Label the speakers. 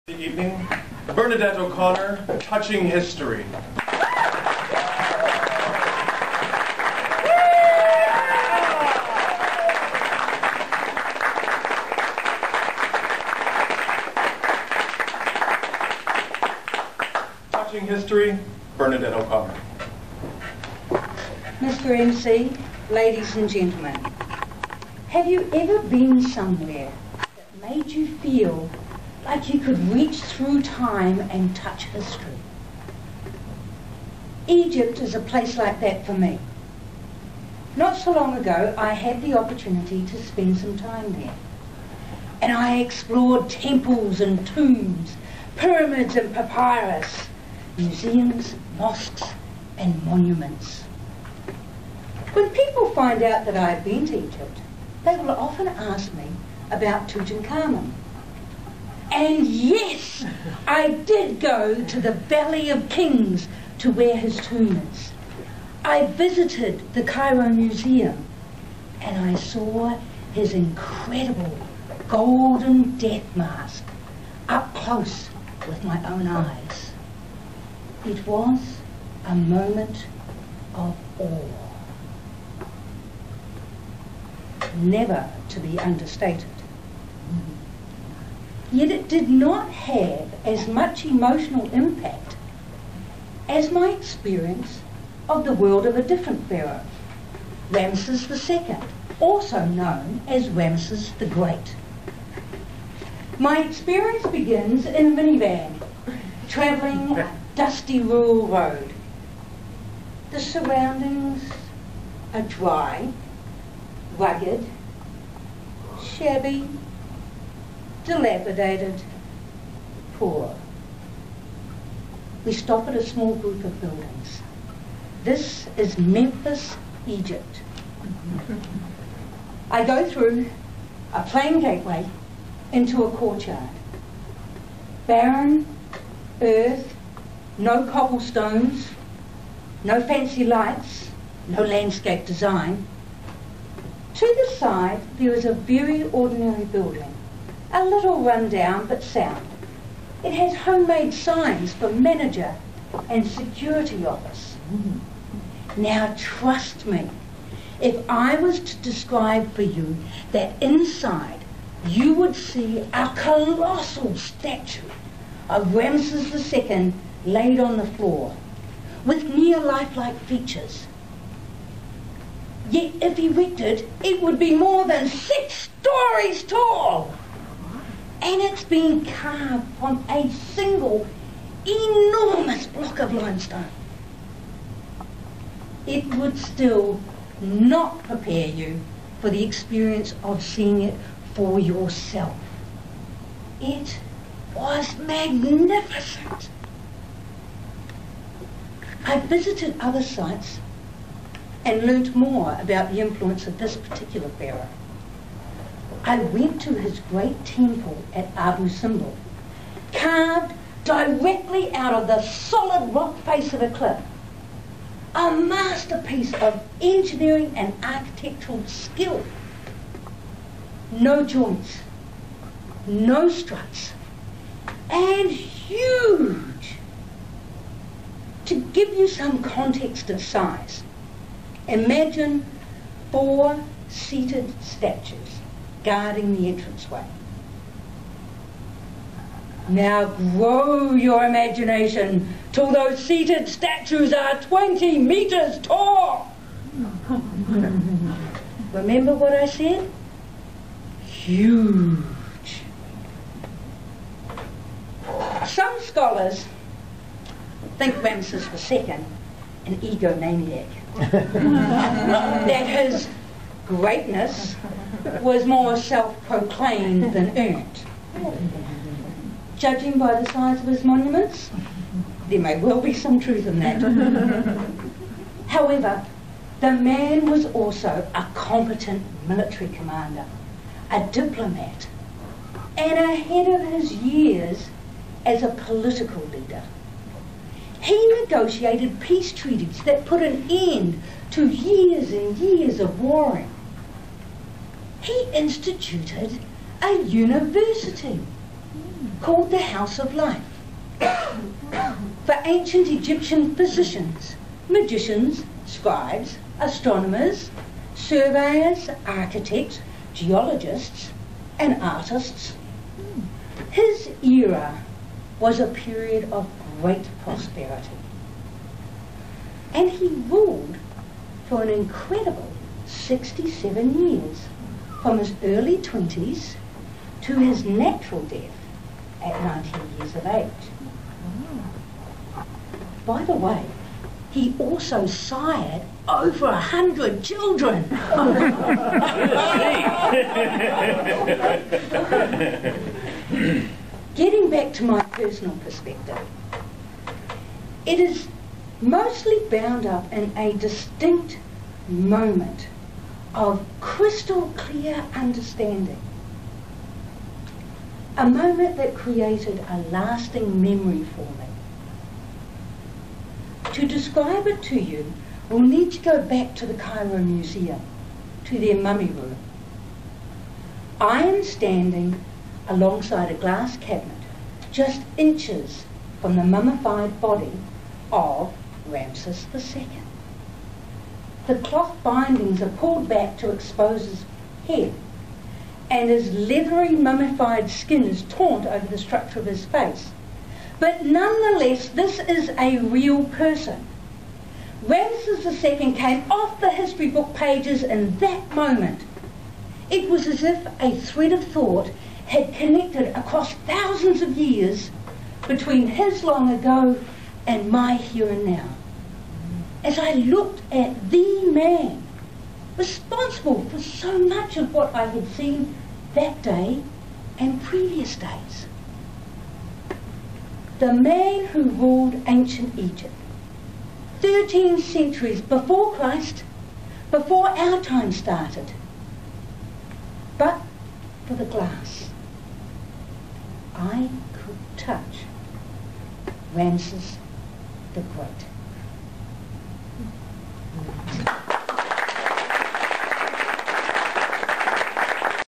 Speaker 1: Good evening. Bernardette O'Connor, Touching History. Touching History, Bernardette O'Connor.
Speaker 2: Mr. MC, ladies and gentlemen, have you ever been somewhere that made you feel like you could reach through time and touch history? Egypt is a place like that for me. Not so long ago, I had the opportunity to spend some time there. And I explored temples and tombs, pyramids and papyrus, museums, mosques and monuments. When people find out that I've been to Egypt, they will often ask me about Tutankhamun. And yes, I did go to the Valley of Kings to where his tomb is. I visited the Cairo Museum and I saw his incredible golden death mask up close with my own eyes. It was a moment of awe, never to be understated. Yet it did not have as much emotional impact as my experience of the world of a different pharaoh, Ramses II, also known as Ramses the Great. My experience begins in a minivan, travelling a dusty rural road. The surroundings are dry, rugged, shabby, dilapidated, poor. We stop at a small group of buildings. This is Memphis, Egypt. I go through a plain gateway into a courtyard. Barren earth, no cobblestones, no fancy lights, no landscape design. To the side there is a very ordinary building, a little run-down but sound. It has homemade signs for manager and security office. Now trust me, if I was to describe for you that inside, you would see a colossal statue of Ramses II laid on the floor with near lifelike features. Yet if erected, it would be more than 6 stories tall. And it's been carved from a single enormous block of limestone. It would still not prepare you for the experience of seeing it for yourself. It was magnificent. I visited other sites and learnt more about the influence of this particular pharaoh. I went to his great temple at Abu Simbel, carved directly out of the solid rock face of a cliff. A masterpiece of engineering and architectural skill. No joints, no struts, and huge. To give you some context of size, imagine 4 seated statues guarding the entranceway. Now grow your imagination till those seated statues are 20 meters tall. Remember what I said? Huge. Some scholars think Ramses II an egomaniac. That his greatness was more self-proclaimed than earned. Judging by the size of his monuments, there may well be some truth in that. However, the man was also a competent military commander, a diplomat, and ahead of his years as a political leader. He negotiated peace treaties that put an end to years and years of warring. He instituted a university. called the House of Life. For ancient Egyptian physicians, magicians, scribes, astronomers, surveyors, architects, geologists, and artists, his era was a period of great prosperity. And he ruled for an incredible 67 years, from his early 20s to his natural death at 19 years of age. By the way, he also sired over 100 children. Getting back to my personal perspective, it is mostly bound up in a distinct moment of crystal clear understanding. A moment that created a lasting memory for me. To describe it to you, we'll need to go back to the Cairo Museum, to their mummy room. I am standing alongside a glass cabinet, just inches from the mummified body of Ramses II. The cloth bindings are pulled back to expose his head, and his leathery mummified skin is taunt over the structure of his face. But nonetheless, this is a real person. Ramses II came off the history book pages in that moment. It was as if a thread of thought had connected across thousands of years between his long ago and my here and now. As I looked at the man responsible for so much of what I had seen that day and previous days. The man who ruled ancient Egypt, 13 centuries before Christ, before our time started. But for the glass, I could touch Ramses the Great.